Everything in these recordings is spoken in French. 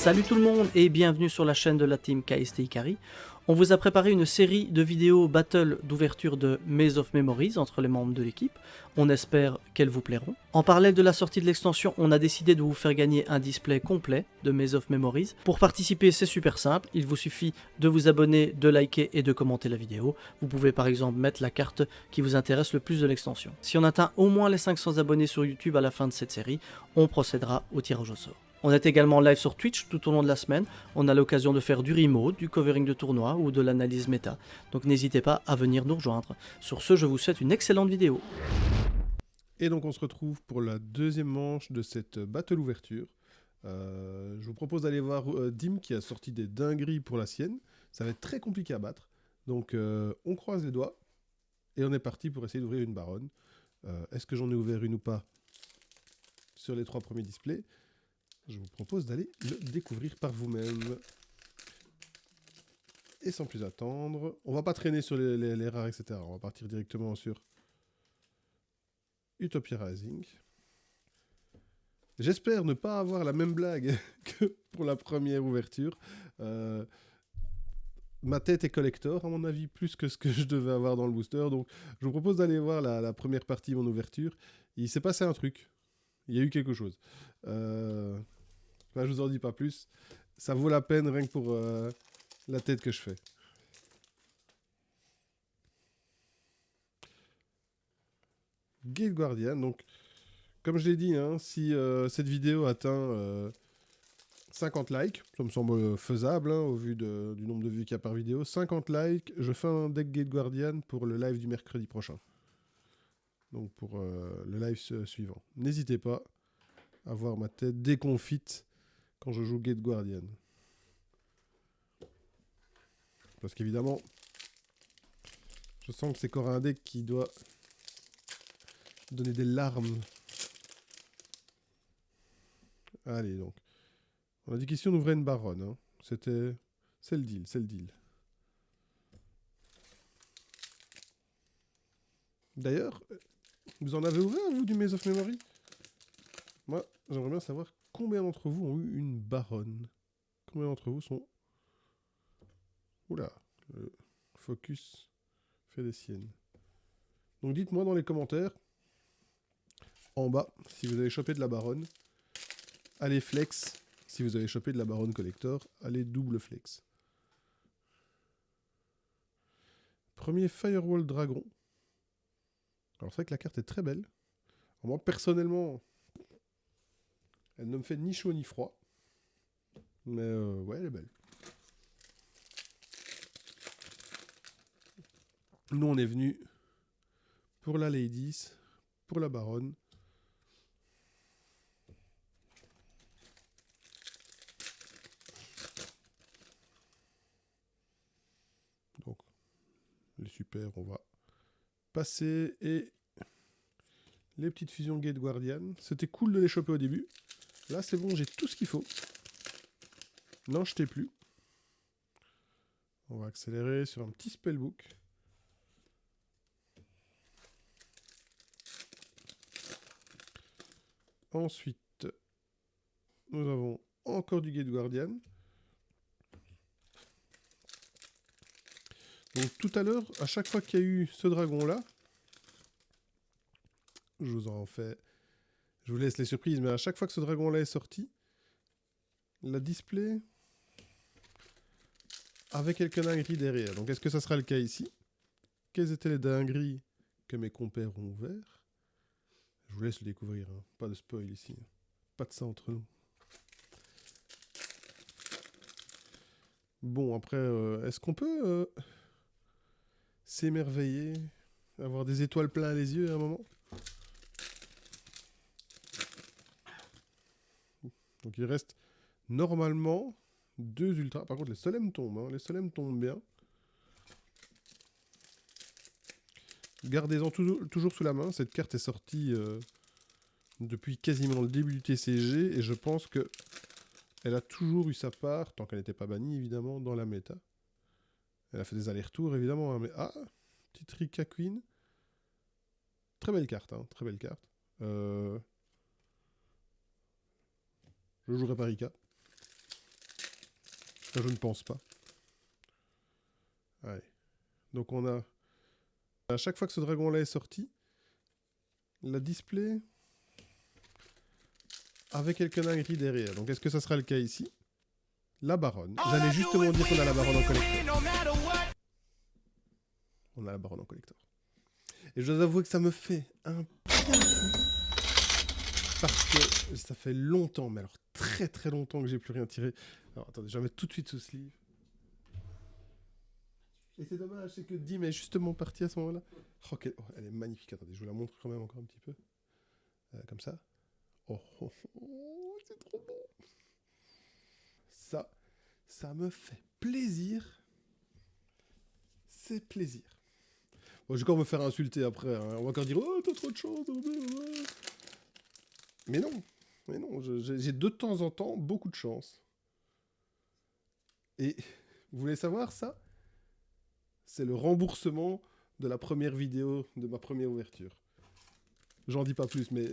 Salut tout le monde et bienvenue sur la chaîne de la team KST Ikari. On vous a préparé une série de vidéos battle d'ouverture de Maze of Memories entre les membres de l'équipe. On espère qu'elles vous plairont. En parallèle de la sortie de l'extension, on a décidé de vous faire gagner un display complet de Maze of Memories. Pour participer, c'est super simple, il vous suffit de vous abonner, de liker et de commenter la vidéo. Vous pouvez par exemple mettre la carte qui vous intéresse le plus de l'extension. Si on atteint au moins les 500 abonnés sur YouTube à la fin de cette série, on procédera au tirage au sort. On est également live sur Twitch tout au long de la semaine. On a l'occasion de faire du remote, du covering de tournoi ou de l'analyse méta. Donc n'hésitez pas à venir nous rejoindre. Sur ce, je vous souhaite une excellente vidéo. Et donc on se retrouve pour la deuxième manche de cette battle ouverture. Je vous propose d'aller voir Dim qui a sorti des dingueries pour la sienne. Ça va être très compliqué à battre. Donc on croise les doigts et on est parti pour essayer d'ouvrir une baronne. Est-ce que j'en ai ouvert une ou pas sur les 3 premiers displays? Je vous propose d'aller le découvrir par vous-même. Et sans plus attendre, on va pas traîner sur les rares, etc. On va partir directement sur Utopia Rising. J'espère ne pas avoir la même blague que pour la première ouverture. Ma tête est collector, à mon avis, plus que ce que je devais avoir dans le booster. Donc, je vous propose d'aller voir la première partie de mon ouverture. Il s'est passé un truc. Il y a eu quelque chose. Enfin, je vous en dis pas plus. Ça vaut la peine rien que pour la tête que je fais. Gate Guardian, donc, comme je l'ai dit, hein, si cette vidéo atteint 50 likes, ça me semble faisable, hein, au vu du nombre de vues qu'il y a par vidéo, 50 likes, je fais un deck Gate Guardian pour le live du mercredi prochain. Donc pour le live suivant. N'hésitez pas à voir ma tête déconfite quand je joue Gate Guardian. Parce qu'évidemment, je sens que c'est encore un deck qui doit donner des larmes. Allez donc. On a dit qu'ici on ouvrait une baronne. Hein. C'est le deal, c'est le deal. D'ailleurs, vous en avez ouvert, vous, du Maze of Memory? Moi, j'aimerais bien savoir combien d'entre vous ont eu une baronne. Combien d'entre vous sont... Oula, le focus fait des siennes. Donc dites-moi dans les commentaires, en bas, si vous avez chopé de la baronne. Allez flex, si vous avez chopé de la baronne collector. Allez double flex. Premier Firewall Dragon. Alors c'est vrai que la carte est très belle. Alors, moi, personnellement, elle ne me fait ni chaud ni froid. Mais ouais, elle est belle. Nous, on est venu pour la Ladies, pour la baronne. Donc, les super, on va passer. Et les petites fusions Gate Guardian. C'était cool de les choper au début. Là, c'est bon, j'ai tout ce qu'il faut. N'en jetez plus. On va accélérer sur un petit spellbook. Ensuite, nous avons encore du Gate Guardian. Donc tout à l'heure, à chaque fois qu'il y a eu ce dragon-là, je vous laisse les surprises, mais à chaque fois que ce dragon-là est sorti, la display avait quelques dingueries derrière. Donc est-ce que ça sera le cas ici? Quelles étaient les dingueries que mes compères ont ouvertes? Je vous laisse le découvrir, hein. Pas de spoil ici. Pas de ça entre nous. Bon, après, est-ce qu'on peut s'émerveiller, avoir des étoiles plein les yeux à un moment? Donc il reste normalement 2 ultras. Par contre, les solemnes tombent. Hein. Les solemnes tombent bien. Gardez-en toujours sous la main. Cette carte est sortie depuis quasiment le début du TCG. Et je pense que elle a toujours eu sa part, tant qu'elle n'était pas bannie évidemment, dans la méta. Elle a fait des allers-retours évidemment. Hein, mais petite Rika Queen. Très belle carte. Hein, très belle carte. Je jouerai pas Rika. Enfin, je ne pense pas. Allez. Donc on a... À chaque fois que ce dragon-là est sorti, la display avait quelques dingueries derrière. Donc est-ce que ça sera le cas ici? La baronne. J'allais justement dire qu'on a la baronne en collector. On a la baronne en collector. Et je dois avouer que ça me fait un bien fou. Parce que ça fait longtemps, mais alors très très longtemps que j'ai plus rien tiré. Alors attendez, je vais mettre tout de suite ce sleeve. Et c'est dommage, c'est que Dim est justement parti à ce moment-là. Oh, elle est magnifique. Attendez, je vous la montre quand même encore un petit peu. Comme ça. Oh, oh, oh, c'est trop beau. Ça me fait plaisir. C'est plaisir. Bon, je vais encore me faire insulter après. Hein. On va encore dire oh, t'as trop de chance. Mais non. Mais non, j'ai de temps en temps beaucoup de chance. Et vous voulez savoir ça? C'est le remboursement de la première vidéo de ma première ouverture. J'en dis pas plus, mais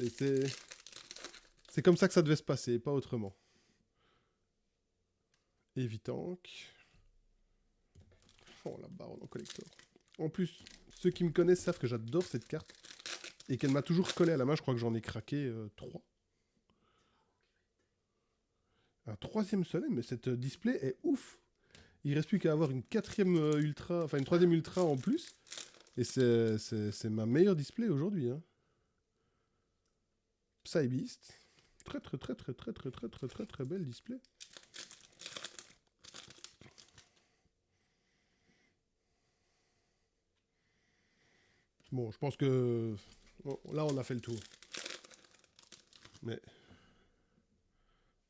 c'est comme ça que ça devait se passer, pas autrement. Evitank. Oh, la baronne en collector. En plus, ceux qui me connaissent savent que j'adore cette carte et qu'elle m'a toujours collé à la main. Je crois que j'en ai craqué 3. Un 3e soleil, mais cette display est ouf. Il reste plus qu'à avoir une 4e ultra, enfin une 3e ultra en plus. Et c'est ma meilleure display aujourd'hui. Hein. Psybeast. Très très très très très très très très très très belle display. Bon, je pense que bon, là on a fait le tour. Mais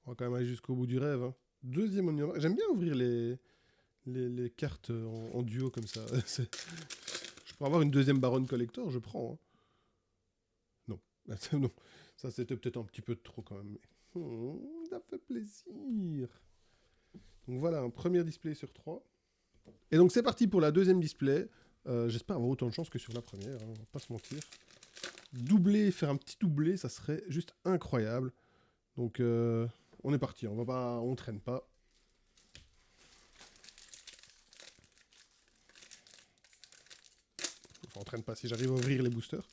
on va quand même aller jusqu'au bout du rêve. Hein. 2e Onion. J'aime bien ouvrir les cartes en duo comme ça. Je pourrais avoir une 2e baronne collector, je prends. Hein. Non. Non. Ça c'était peut-être un petit peu trop quand même. Mais... ça fait plaisir. Donc voilà, un premier display sur 3. Et donc c'est parti pour la 2e display. J'espère avoir autant de chance que sur la première, hein, on va pas se mentir. Doubler, faire un petit doublé, ça serait juste incroyable. Donc on est parti, on traîne pas. Enfin, on traîne pas si j'arrive à ouvrir les boosters.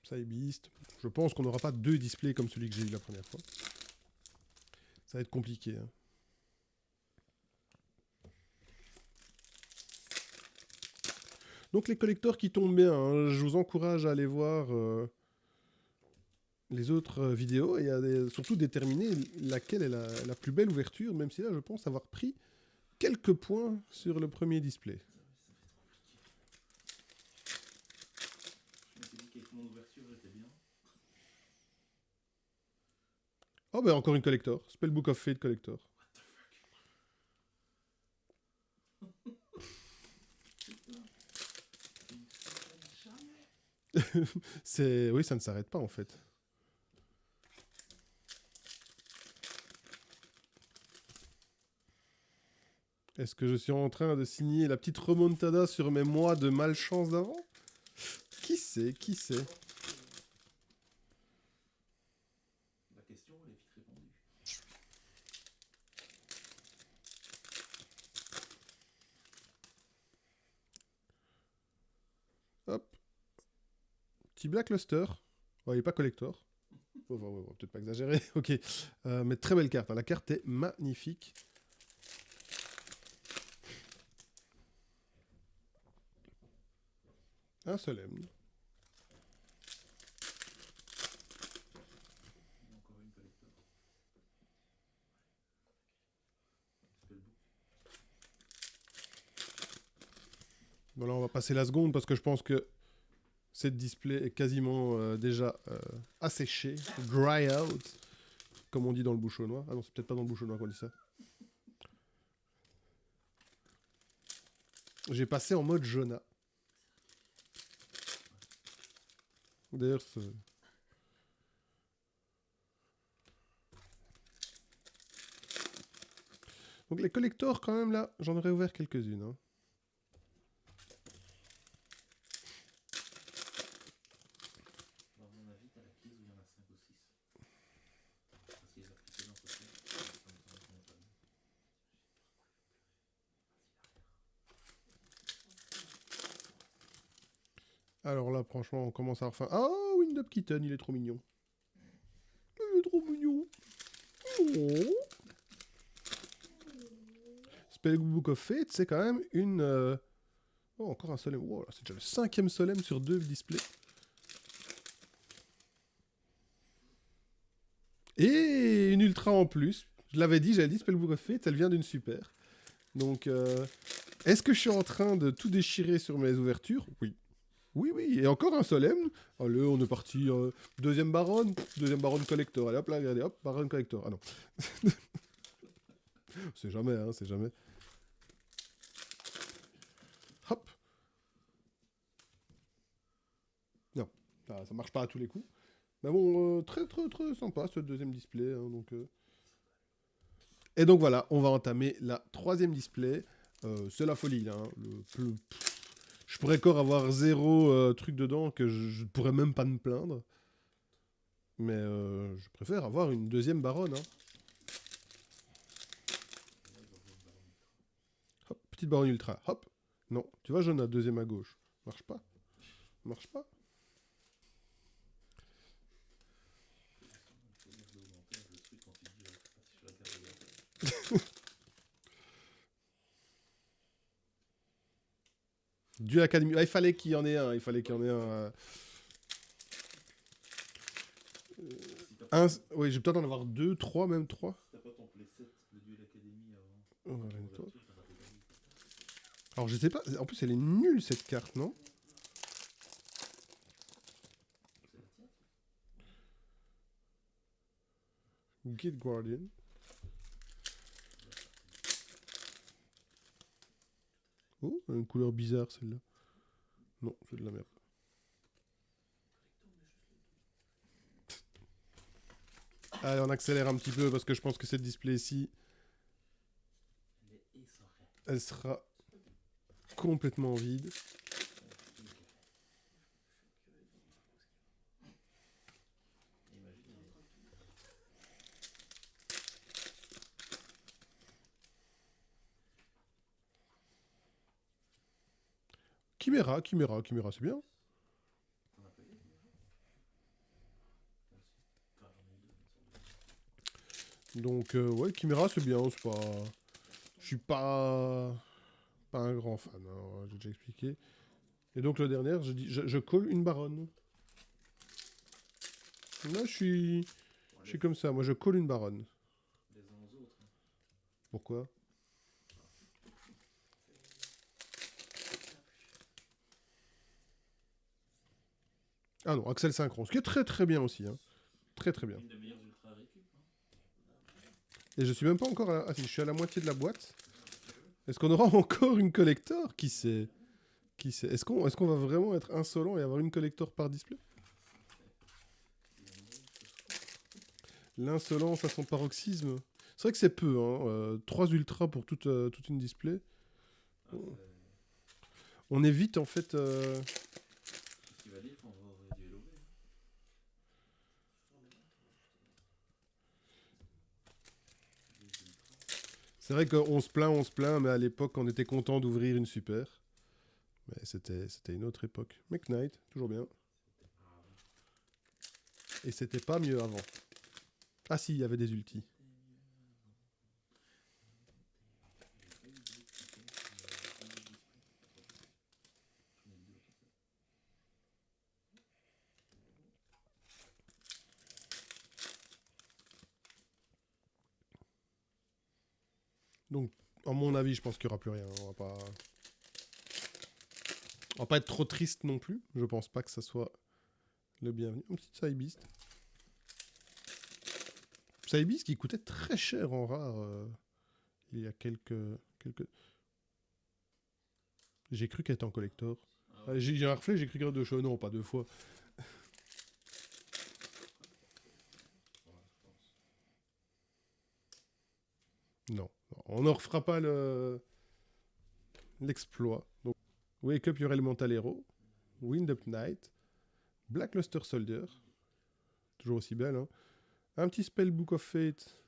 Psybeast. Je pense qu'on n'aura pas 2 displays comme celui que j'ai eu la première fois. Ça va être compliqué. Hein. Donc les collecteurs qui tombent bien, hein, je vous encourage à aller voir les autres vidéos et à surtout déterminer laquelle est la plus belle ouverture, même si là je pense avoir pris quelques points sur le premier display. Oh ben encore une collector, Spellbook of Fate collector. Oui, ça ne s'arrête pas en fait. Est-ce que je suis en train de signer la petite remontada sur mes mois de malchance d'avant? Qui sait, qui sait? La question, elle est vite répondue. Hop. Petit Black Luster. Oh, il n'est pas collector. Oh, peut-être pas exagérer. Ok. Mais très belle carte. Hein. La carte est magnifique. Un solemne. Encore une collector. Bon, là, on va passer la seconde parce que je pense que cette display est quasiment déjà asséchée. Dry out. Comme on dit dans le bouchonnois. Ah non, c'est peut-être pas dans le bouchonnois qu'on dit ça. J'ai passé en mode Jonah. D'ailleurs, donc les collectors, quand même, là, j'en aurais ouvert quelques-unes. Hein. À mon avis, t'as la pièce où il y en a 5 ou 6. Parce qu'ils ont appliqué l'entretien. Alors là, franchement, on commence à refaire. Ah, Wind Up Kitten, il est trop mignon. Il est trop mignon. Oh. Spellbook of Fate, c'est quand même une... Oh, encore un Solem. Wow, c'est déjà le 5e Solem sur 2 displays. Et une Ultra en plus. Je l'avais dit, j'avais dit Spellbook of Fate, elle vient d'une super. Donc, est-ce que je suis en train de tout déchirer sur mes ouvertures? Oui. Oui, oui, et encore un Solem. Allez, on est parti. Deuxième Baronne Collector. Allez, hop là, regardez, hop, Baronne Collector. Ah non. C'est jamais, hein, c'est jamais. Hop. Non, ça marche pas à tous les coups. Mais bon, très sympa ce deuxième display. Hein, donc, Et donc voilà, on va entamer la 3e display. C'est la folie, là. Hein, je pourrais encore avoir 0 truc dedans que je pourrais même pas me plaindre. Mais je préfère avoir une deuxième baronne. Hein. Hop, petite baronne ultra. Hop. Non, tu vois, j'en ai un deuxième à gauche. Marche pas. Marche pas. Du Academy. Ah, il fallait qu'il y en ait un. Il fallait qu'il y en ait un. Oui, je vais peut-être en avoir 2, 3, même 3. T'as pas ton playset, le duel Academy avant? Alors je sais pas. En plus, elle est nulle cette carte, non? Guild Guardian. Oh, une couleur bizarre celle-là. Non, c'est de la merde. Allez, on accélère un petit peu parce que je pense que cette display-ci, elle sera complètement vide. Chimera, c'est bien. Donc, ouais, Chimera, c'est bien. C'est pas... Je suis pas un grand fan, hein, j'ai déjà expliqué. Et donc, le dernier, je colle une baronne. Là, je suis comme ça. Moi, je colle une baronne. Pourquoi? Ah non, Axel Synchron, ce qui est très bien aussi. Hein. Très bien. Et je suis même pas encore à la... Ah si, je suis à la moitié de la boîte. Est-ce qu'on aura encore une collector? Qui sait? Est-ce qu'on va vraiment être insolent et avoir une collector par display? L'insolence à son paroxysme. C'est vrai que c'est peu, hein. 3 ultras pour toute une display. On évite en fait... C'est vrai qu'on se plaint, mais à l'époque, on était content d'ouvrir une super. Mais c'était une autre époque. McKnight, toujours bien. Et c'était pas mieux avant. Ah si, il y avait des ultis. Donc, à mon avis, je pense qu'il n'y aura plus rien. On va pas être trop triste non plus. Je pense pas que ça soit le bienvenu. Une petite Psybeast. Psybeast qui coûtait très cher en rare il y a quelques... J'ai cru qu'elle était en collector. Ah ouais. J'ai un reflet, j'ai cru qu'il y avait 2 choses. Non, pas 2 fois. Non, on ne refera pas l'exploit. Donc, Wake Up Your Elemental Hero, Wind Up Night, Blackluster Soldier, toujours aussi belle, hein. Un petit Spellbook of Fate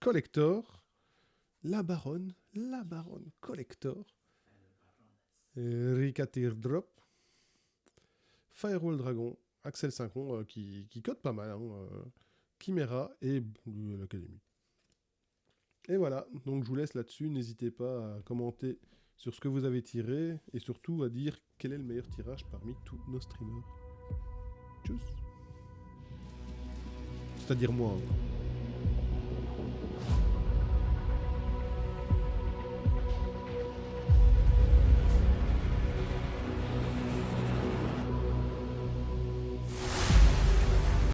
Collector, la Baronne Collector, Rika Teardrop, Firewall Dragon, Axel Sincon, qui code pas mal, hein, Chimera et Blue Academy. Et voilà, donc je vous laisse là-dessus. N'hésitez pas à commenter sur ce que vous avez tiré et surtout à dire quel est le meilleur tirage parmi tous nos streamers. Tchuss. C'est-à-dire moi. Hein.